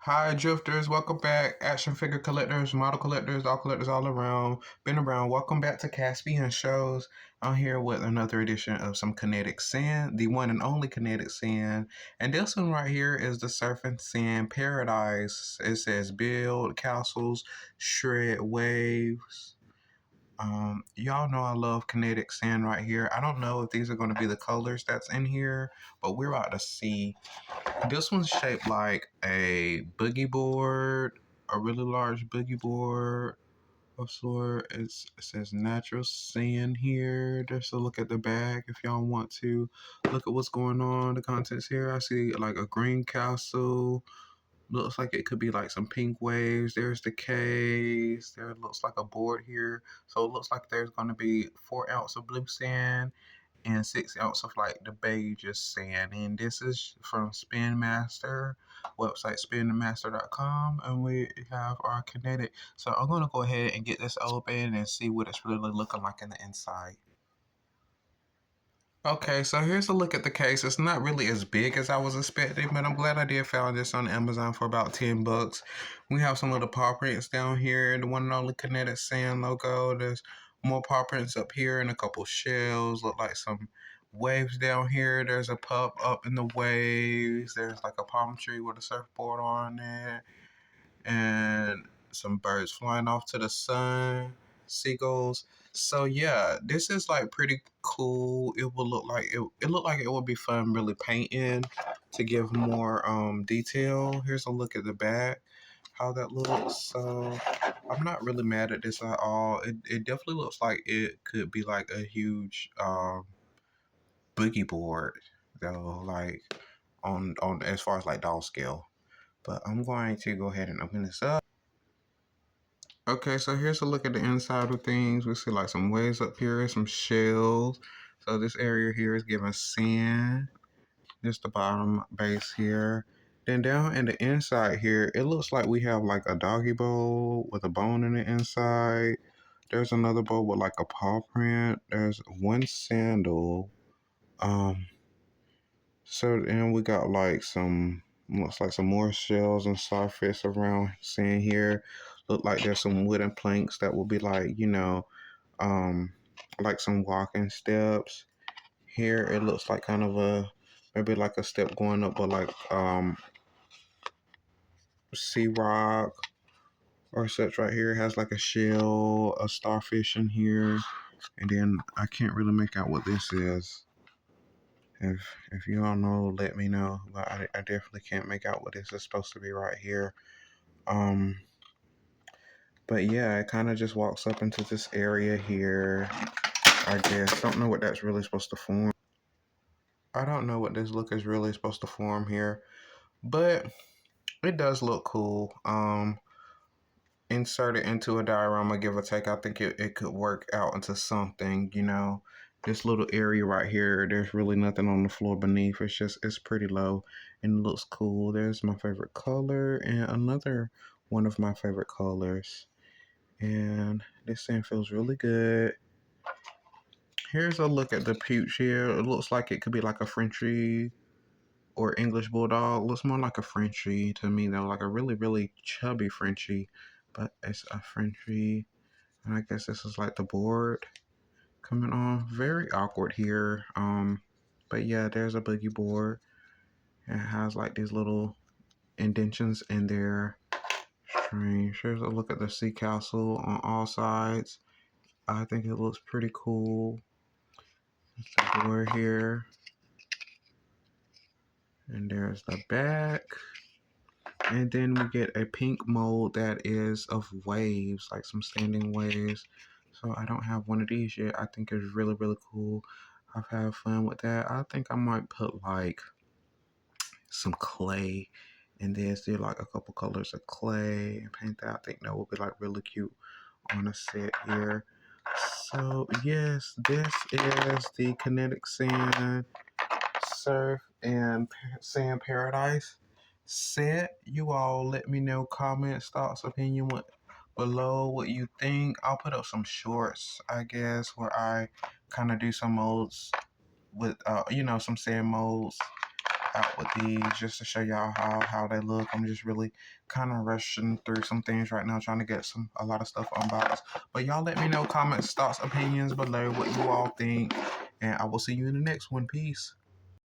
Hi, drifters. Welcome back. Action figure collectors, model collectors all around. Been around. Welcome back to Caspian Shows. I'm here with another edition of some Kinetic Sand, the one and only Kinetic Sand. And this one right here is the Surfing Sand Paradise. It says build castles, shred waves. Y'all know I love kinetic sand right here. I don't know if these are going to be the colors that's in here, but we're about to see. This one's shaped like a boogie board, a really large boogie board of sort. It says natural sand here. Just a look at the back if y'all want to look at what's going on. The contents here. I see like a green castle. Looks like it could be like some pink waves. There's the case. There looks like a board here. So it looks like there's going to be 4 ounces of blue sand and 6 ounces of like the beige sand. And this is from Spin Master website, spinmaster.com, and we have our kinetic. So I'm gonna go ahead and get this open and see what it's really looking like in the inside. Okay, so here's a look at the case. It's not really as big as I was expecting, but I'm glad I did find this on Amazon for about $10. We have some of the paw prints down here, the one and only Kinetic Sand logo. There's more paw prints up here and a couple shells. Look like some waves down here. There's a pup up in the waves. There's like a palm tree with a surfboard on it, and some birds flying off to the sun, seagulls. So yeah, this is like pretty cool. It will look like it looked like it would be fun really painting to give more detail. Here's a look at the back, how that looks. So I'm not really mad at this at all. It definitely looks like it could be like a huge boogie board though, like on as far as like doll scale. But I'm going to go ahead and open this up. Okay, so here's a look at the inside of things. We see like some waves up here, some shells. So this area here is giving sand. This the bottom base here. Then down in the inside here, it looks like we have like a doggy bowl with a bone in the inside. There's another bowl with like a paw print. There's one sandal. Um, so and we got like some looks like some more shells and starfish around sand here. Look like there's some wooden planks that will be like, um like some walking steps. Here it looks like kind of a maybe like a step going up, but like sea rock or such right here. It has like a shell, a starfish in here, and then I can't really make out what this is. If you all know, let me know. But I definitely can't make out what this is supposed to be right here. Um, but yeah, it kind of just walks up into this area here. I guess don't know what that's really supposed to form. I don't know what this look is really supposed to form here, but it does look cool. Insert it into a diorama, give or take. I think it could work out into something, This little area right here, there's really nothing on the floor beneath. It's pretty low and it looks cool. There's my favorite color and another one of my favorite colors. And this thing feels really good. Here's a look at the pooch here. It looks like it could be like a Frenchie or English Bulldog. Looks more like a Frenchie to me though, like a really, really chubby Frenchie. But it's a Frenchie. And I guess this is like the board coming on. Very awkward here. But yeah, there's a boogie board. It has like these little indentions in there. Strange. Here's a look at the sea castle on all sides. I think it looks pretty cool. There's the board here. And there's the back. And then we get a pink mold that is of waves, like some standing waves. So I don't have one of these yet. I think it's really, really cool. I've had fun with that. I think I might put like some clay and then do like a couple colors of clay and paint that. I think that would be like really cute on a set here. So yes, this is the Kinetic Sand Surf and Sand Paradise set. You all let me know comments, thoughts, opinion below what you think. I'll put up some shorts, I guess, where I kind of do some molds with some sand molds out with these just to show y'all how they look. I'm just really kind of rushing through some things right now, trying to get a lot of stuff unboxed. But y'all let me know comments, thoughts, opinions below what you all think, and I will see you in the next one. Peace.